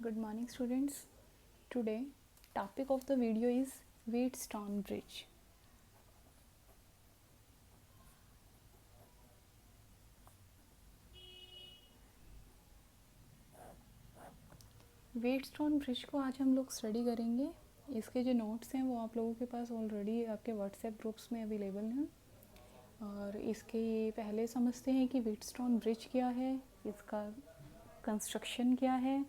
Good morning students. Today topic of the video is Wheatstone Bridge. Wheatstone Bridge को आज हम लोग study करेंगे. इसके जो नोट्स हैं वो आप लोगों के पास ऑलरेडी आपके व्हाट्सएप ग्रुप्स में अवेलेबल हैं. और इसके पहले समझते हैं कि व्हीटस्टोन ब्रिज क्या है, इसका कंस्ट्रक्शन क्या है,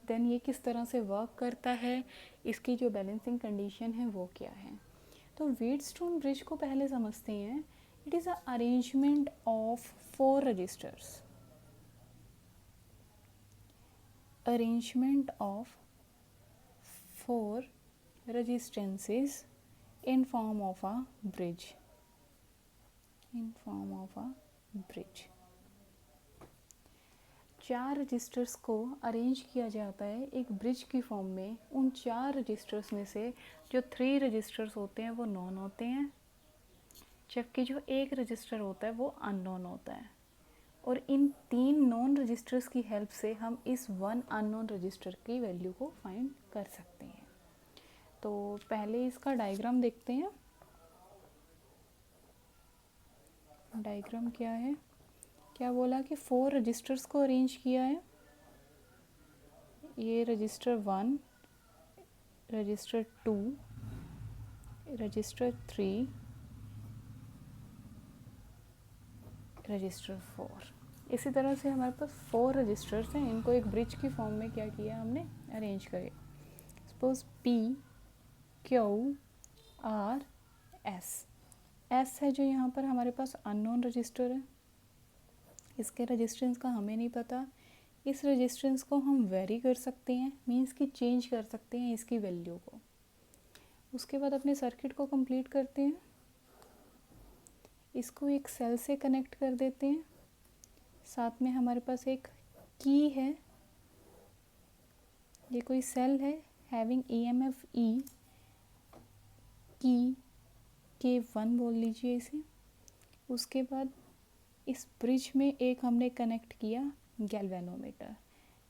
देन ये किस तरह से वर्क करता है, इसकी जो बैलेंसिंग कंडीशन है वो क्या है. तो व्हीटस्टोन ब्रिज को पहले समझते हैं. It is a arrangement of 4 registers. Arrangement of 4 resistances in form of a bridge. चार रजिस्टर्स को अरेंज किया जाता है एक ब्रिज की फॉर्म में. उन 4 रजिस्टर्स में से जो 3 रजिस्टर्स होते हैं वो नॉन होते हैं, जबकि जो एक रजिस्टर होता है वो अननोन होता है. और इन 3 नॉन रजिस्टर्स की हेल्प से हम इस 1 अननोन रजिस्टर की वैल्यू को फाइंड कर सकते हैं. तो पहले इसका डायग्राम देखते हैं. डायग्राम क्या है, क्या बोला कि 4 रजिस्टर्स को अरेंज किया है. ये रजिस्टर 1, रजिस्टर 2, रजिस्टर 3, रजिस्टर 4. इसी तरह से हमारे पास 4 रजिस्टर्स हैं. इनको एक ब्रिज की फॉर्म में क्या किया हमने, अरेंज करे. Suppose P, Q, R, S. S है जो यहाँ पर हमारे पास अननोन रजिस्टर है. इसके रजिस्टेंस का हमें नहीं पता. इस रजिस्टेंस को हम वेरी कर सकते हैं, मीन्स कि चेंज कर सकते हैं इसकी वैल्यू को. उसके बाद अपने सर्किट को कंप्लीट करते हैं. इसको एक सेल से कनेक्ट कर देते हैं. साथ में हमारे पास एक की है. ये कोई सेल है हैविंग EMF E, की K1 बोल लीजिए इसे. उसके बाद इस ब्रिज में एक हमने कनेक्ट किया गैल्वेनोमीटर.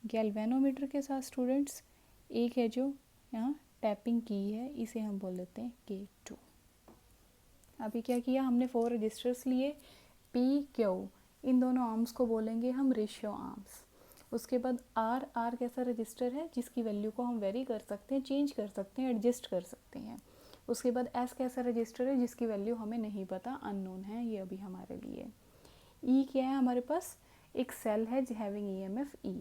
गैल्वेनोमीटर के साथ स्टूडेंट्स एक है जो यहाँ टैपिंग की है, इसे हम बोल देते हैं K2. अभी क्या किया हमने, 4 रजिस्टर्स लिए. P, Q, इन दोनों आर्म्स को बोलेंगे हम रेशियो आर्म्स. उसके बाद R कैसा रजिस्टर है जिसकी वैल्यू को हम वेरी कर सकते हैं, चेंज कर सकते हैं, एडजस्ट कर सकते हैं. उसके बाद S कैसा रजिस्टर है जिसकी वैल्यू हमें नहीं पता, अननोन है ये अभी हमारे लिए. E क्या है, हमारे पास एक सेल है हैविंग EMF E.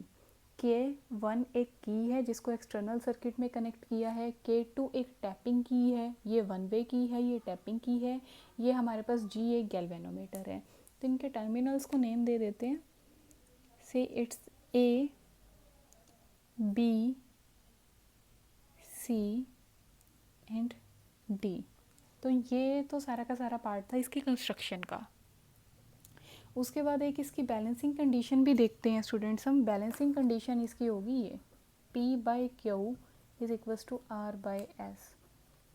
K1 एक की है जिसको एक्सटर्नल सर्किट में कनेक्ट किया है. K2 एक टैपिंग की है, ये 1 वे की है, ये टैपिंग की है. ये हमारे पास G एक गैल्वेनोमीटर है. तो इनके टर्मिनल्स को नेम दे देते हैं. से it's A, B, C and D. तो ये तो सारा का सारा पार्ट था इसके कंस्ट्रक्शन का. उसके बाद एक इसकी बैलेंसिंग कंडीशन भी देखते हैं स्टूडेंट्स हम. बैलेंसिंग कंडीशन इसकी होगी ये P/Q is equals to R/S.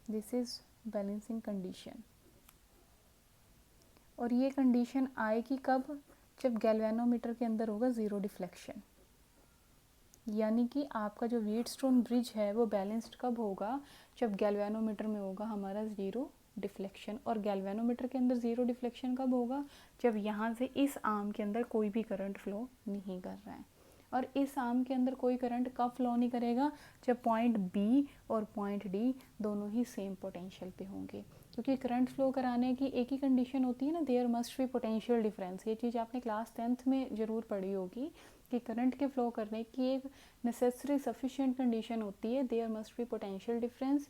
This is balancing condition. और ये कंडीशन आएगी कब, जब गैल्वेनोमीटर के अंदर होगा ज़ीरो डिफ्लेक्शन. यानी कि आपका जो व्हीटस्टोन ब्रिज है वो बैलेंस्ड कब होगा, जब गैल्वेनोमीटर में होगा हमारा ज़ीरो डिफ्लेक्शन. और गैल्वेनोमीटर के अंदर ज़ीरो डिफ्लेक्शन कब होगा, जब यहाँ से इस आर्म के अंदर कोई भी करंट फ्लो नहीं कर रहा है. और इस आर्म के अंदर कोई करंट कब फ्लो नहीं करेगा, जब पॉइंट B और पॉइंट D दोनों ही सेम पोटेंशियल पे होंगे. क्योंकि करंट फ्लो कराने की एक ही कंडीशन होती है ना, there must be potential difference. ये चीज़ आपने क्लास 10th में ज़रूर पढ़ी होगी कि करंट के फ्लो करने की एक नेसेसरी सफिशिएंट कंडीशन होती है, there must be potential difference.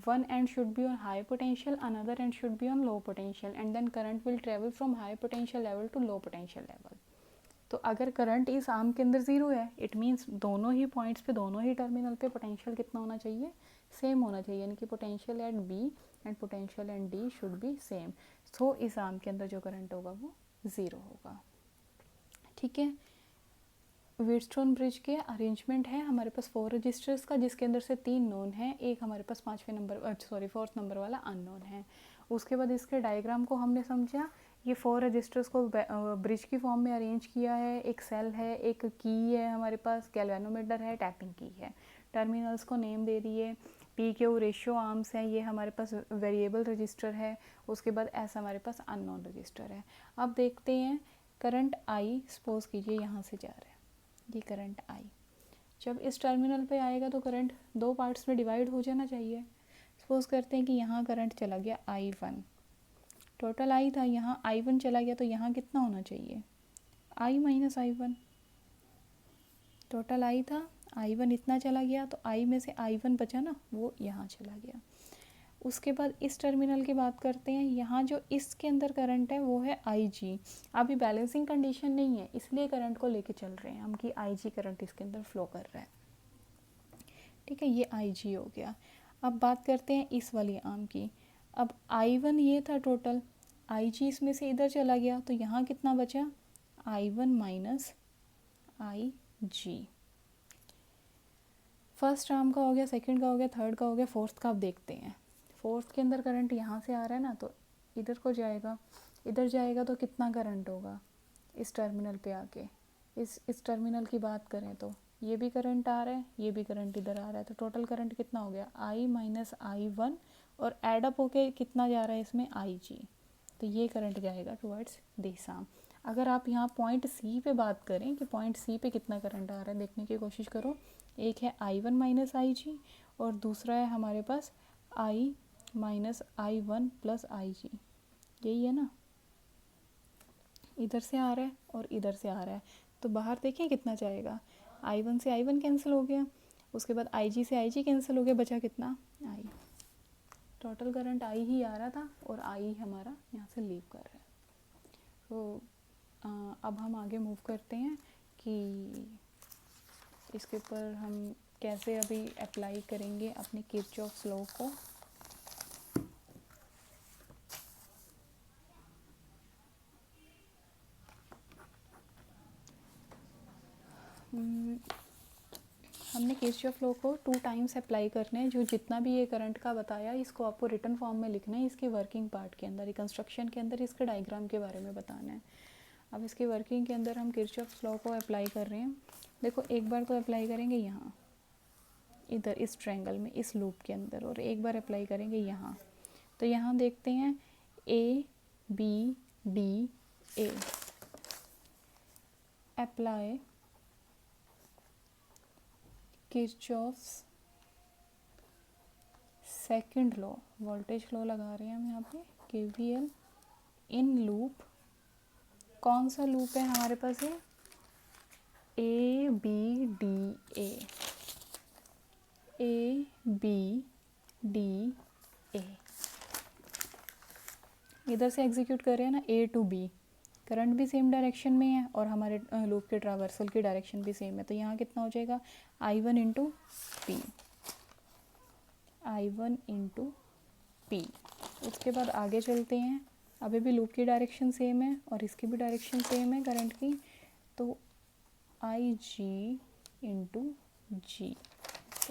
one end should be on high potential, another end should be on low potential, and then current will travel from high potential level to low potential level. तो अगर current इस arm के अंदर zero है, it means दोनों ही points पे, दोनों ही terminal पे पोटेंशियल कितना होना चाहिए, सेम होना चाहिए. यानी कि potential at B and potential at D should be same. So इस आर्म के अंदर जो करंट होगा वो ज़ीरो होगा. ठीक है. व्हीटस्टोन ब्रिज के अरेंजमेंट है हमारे पास 4 रजिस्टर्स का, जिसके अंदर से 3 नोन है, एक हमारे पास 4th नंबर वाला अननोन है. उसके बाद इसके डायग्राम को हमने समझा ये 4 रजिस्टर्स को ब्रिज की फॉर्म में अरेंज किया है। एक सेल है, एक की है हमारे पास, गैल्वेनोमीटर है, टैपिंग की है। टर्मिनल्स को नेम दे दिए। पी क्यू रेशियो आर्म्स हैं, ये हमारे पास वेरिएबल रजिस्टर है। उसके बाद एस हमारे पास अननोन रजिस्टर है। अब देखते हैं करंट आई, सपोज कीजिए यहाँ से जा रहा है, ये करंट आई जब इस टर्मिनल पे आएगा तो करंट दो पार्ट्स में डिवाइड हो जाना चाहिए। सपोज करते हैं कि यहाँ करंट चला गया I1, टोटल आई था, यहाँ I1 चला गया तो यहाँ कितना होना चाहिए, I minus I1। Total I था, I1 इतना चला गया तो I में से I1 बचा ना, वो यहाँ चला गया। उसके बाद इस टर्मिनल की बात करते हैं, यहाँ जो इसके अंदर करंट है वो है IG। अभी बैलेंसिंग कंडीशन नहीं है, इसलिए करंट को लेके चल रहे हैं हम कि IG करंट इसके अंदर फ्लो कर रहा है। ठीक है, ये IG हो गया। अब बात करते हैं इस वाली आर्म की। अब I1 ये था टोटल, IG इसमें से इधर चला गया तो यहाँ कितना बचा, I1 minus IG। First arm का हो गया, सेकंड का हो गया, थर्ड का हो गया, फोर्थ का अब देखते हैं। फोर्थ के अंदर करंट यहाँ से आ रहा है ना, तो इधर को जाएगा, इधर जाएगा तो कितना करंट होगा इस टर्मिनल पे आके। इस टर्मिनल की बात करें तो ये भी करंट आ रहा है, ये भी करंट इधर आ रहा है, तो टोटल करंट कितना हो गया, I माइनस I1, और एडअप होके कितना जा रहा है इसमें, IG। तो ये करंट जाएगा टुवर्ड्स दिस आर्म। अगर आप यहाँ पॉइंट सी पे बात करें कि पॉइंट सी पे कितना करंट आ रहा है, देखने की कोशिश करो। एक है I1 माइनस IG और दूसरा है हमारे पास I minus I1 plus IG। यही है ना, इधर से आ रहा है और इधर से आ रहा है, तो बाहर देखिए कितना जाएगा, I1 से I1 कैंसिल हो गया, उसके बाद IG से IG कैंसिल हो गया, बचा कितना, I। टोटल करंट I ही आ रहा था और I हमारा यहाँ से लीव कर रहा है। तो अब हम आगे मूव करते हैं कि इसके ऊपर हम कैसे अभी अप्लाई करेंगे अपने किरचॉफ्स लॉ को। हमने किरचॉफ लॉ को 2 टाइम्स अप्लाई करने हैं। जो जितना भी ये करंट का बताया इसको आपको रिटन फॉर्म में लिखना है, इसकी वर्किंग पार्ट के अंदर, रिकंस्ट्रक्शन के अंदर इसके डायग्राम के बारे में बताना है। अब इसकी वर्किंग के अंदर हम किरचॉफ लॉ को अप्लाई कर रहे हैं। देखो एक बार तो अप्लाई करेंगे यहाँ इधर इस ट्रायंगल में, इस लूप के अंदर, और एक बार अप्लाई करेंगे यहाँ। तो यहाँ देखते हैं ABDA, apply Kirchhoff's second law, voltage law लगा रहे हैं हम यहाँ पे, KVL इन लूप। कौन सा लूप है हमारे पास, ये ABDA, ABDA। इधर से एग्जीक्यूट कर रहे हैं ना, A to B, करंट भी सेम डायरेक्शन में है और हमारे लूप के ट्रावर्सल की डायरेक्शन भी सेम है, तो यहाँ कितना हो जाएगा, I1 into P, I1 into P। उसके बाद आगे चलते हैं, अभी भी लूप की डायरेक्शन सेम है और इसकी भी डायरेक्शन सेम है करंट की, तो IG इंटू G।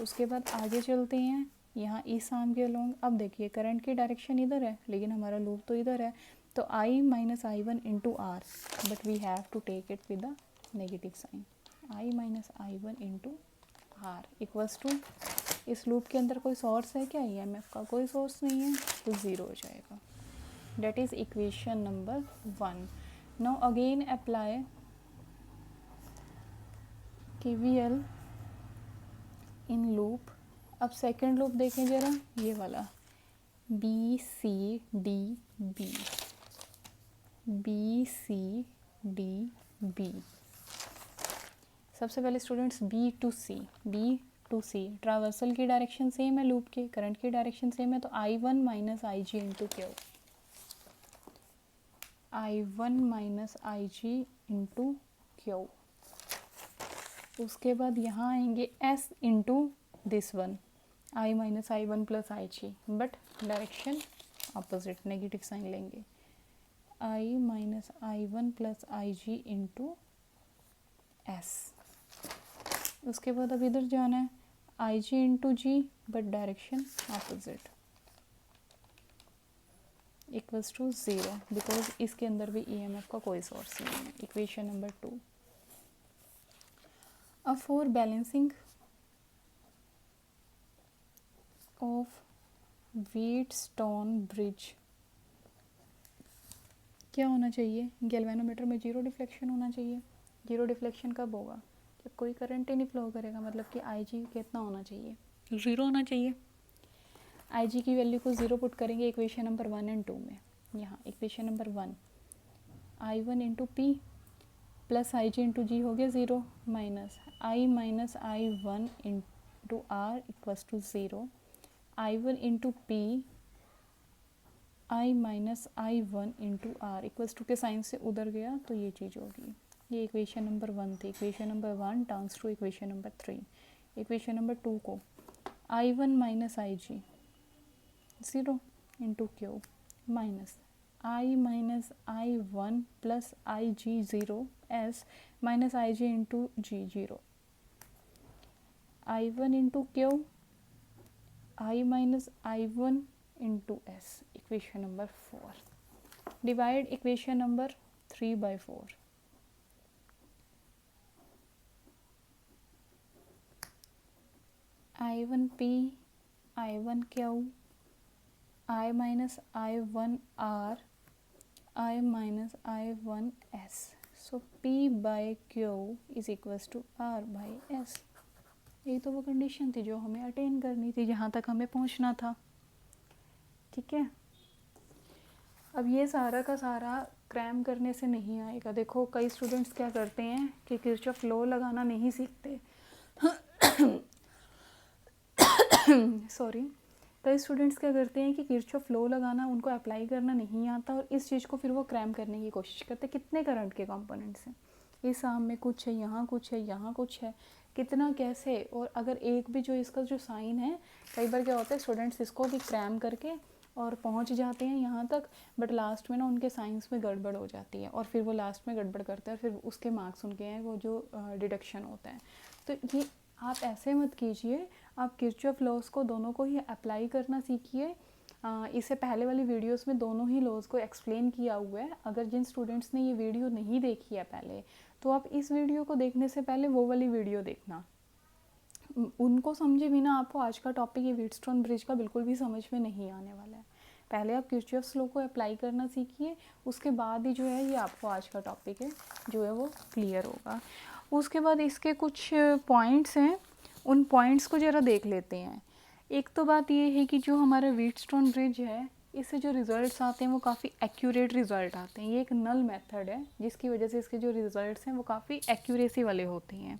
उसके बाद आगे चलते हैं, यहाँ इस आर्म के अलोंग, अब देखिए करंट की डायरेक्शन इधर है लेकिन हमारा लूप तो इधर है, तो I minus I1 into R, but we have to take it with the negative sign, I minus I1 into R equals to, इस लूप के अंदर कोई सोर्स है क्या, EMF का कोई सोर्स नहीं है, तो ज़ीरो हो जाएगा। That is equation number 1। Now again apply KVL in loop. अब सेकंड लूप देखें जरा, ये वाला BCDB, BCDB। सबसे पहले students B to C, traversal की डायरेक्शन सेम है, लूप के करंट की डायरेक्शन सेम है, तो I1 minus IG into Q, I1 minus IG into Q। उसके बाद यहाँ आएंगे S into this one, I minus I1 plus IG, but direction opposite, negative sign लेंगे, I minus I1 plus IG into S। उसके बाद अब इधर जाना है, IG into G, but direction opposite, equals to 0 because इसके अंदर भी EMF का कोई सोर्स नहीं है। Equation number 2। अब for balancing of Wheatstone bridge क्या होना चाहिए? गैल्वेनोमीटर में 0 डिफ्लेक्शन होना चाहिए। 0 डिफ्लेक्शन कब होगा? जब कोई करंट ही नहीं फ्लो करेगा, मतलब कि IG कितना होना चाहिए? 0 होना चाहिए। IG की वैल्यू को 0 पुट करेंगे इक्वेशन नंबर 1 एंड 2 में। यहाँ equation number 1 I1 into P plus IG into G हो गया 0 minus I1 into R equals to 0। I1 into P I-1 into R equals to के साइन से उधर गया तो ये चीज़ होगी। ये इक्वेशन नंबर 1 थी। Equation number 1 turns to equation number 3। Equation number 2 को I1 minus IG 0 into Q minus I-1 plus IG 0 S minus IG into G 0। I1 into Q I minus I1 into S equation number 4। Divide equation number 3 by 4। I1P I1Q I minus I1 R I minus I1 S। So P by Q is equals to R by S। यही तो वो condition थी जो हमें attain करनी थी, जहाँ तक हमें पहुँचना था। ठीक है, अब ये सारा का सारा क्रैम करने से नहीं आएगा। देखो कई स्टूडेंट्स क्या करते हैं कि किरचॉफ लॉ लगाना नहीं सीखते। सॉरी, कई स्टूडेंट्स क्या करते हैं कि किरचॉफ लॉ लगाना उनको अप्लाई करना नहीं आता और इस चीज़ को फिर वो क्रैम करने की कोशिश करते हैं। कितने करंट के कंपोनेंट्स हैं, इस आर्म में कुछ है, यहाँ कुछ है, यहाँ कुछ है, कितना कैसे। और अगर एक भी जो इसका जो साइन है, कई बार क्या होता है स्टूडेंट्स इसको भी क्रैम करके और पहुंच जाते हैं यहाँ तक, बट लास्ट में ना उनके साइंस में गड़बड़ हो जाती है और फिर वो लास्ट में गड़बड़ करते हैं और फिर उसके मार्क्स उनके हैं वो जो डिडक्शन होता है। तो ये आप ऐसे मत कीजिए, आप किरचॉफ लॉज को दोनों को ही अप्लाई करना सीखिए। इससे पहले वाली वीडियोस में दोनों ही लॉज को एक्सप्लेन किया हुआ है। अगर जिन स्टूडेंट्स ने ये वीडियो नहीं देखी है पहले, तो आप इस वीडियो को देखने से पहले वो वाली वीडियो देखना। उनको समझे बिना आपको आज का टॉपिक ये व्हीटस्टोन ब्रिज का बिल्कुल भी समझ में नहीं आने वाला है। पहले आप किरचॉफ लॉ को अप्लाई करना सीखिए, उसके बाद ही जो है ये आपको आज का टॉपिक है जो है वो क्लियर होगा। उसके बाद इसके कुछ पॉइंट्स हैं, उन पॉइंट्स को ज़रा देख लेते हैं। एक तो बात ये है कि जो हमारा व्हीटस्टोन ब्रिज है, इससे जो रिज़ल्ट्स आते हैं वो काफ़ी एक्यूरेट रिज़ल्ट आते हैं। ये एक नल मेथड है जिसकी वजह से इसके जो रिज़ल्ट्स हैं वो काफ़ी एक्यूरेसी वाले होते हैं।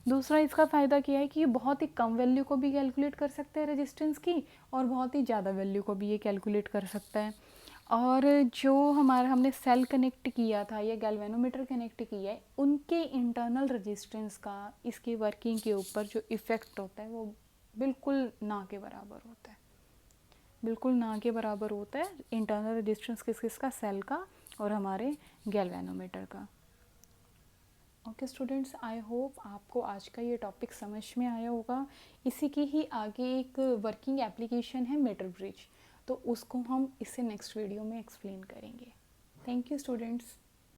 दूसरा इसका फ़ायदा क्या है कि ये बहुत ही कम वैल्यू को भी कैलकुलेट कर सकते हैं रेजिस्टेंस की, और बहुत ही ज़्यादा वैल्यू को भी ये कैलकुलेट कर सकता है। और जो हमारा हमने सेल कनेक्ट किया था या गैल्वेनोमीटर कनेक्ट किया है, उनके इंटरनल रेजिस्टेंस का इसकी वर्किंग के ऊपर जो इफ़ेक्ट होता है वो बिल्कुल ना के बराबर होता है। बिल्कुल ना के बराबर होता है इंटरनल रेजिस्टेंस किसका, सेल का और हमारे गैल्वेनोमीटर का। ओके स्टूडेंट्स, आई होप आपको आज का ये टॉपिक समझ में आया होगा। इसी की ही आगे एक वर्किंग एप्लीकेशन है मीटर ब्रिज, तो उसको हम इससे नेक्स्ट वीडियो में एक्सप्लेन करेंगे। Thank you students.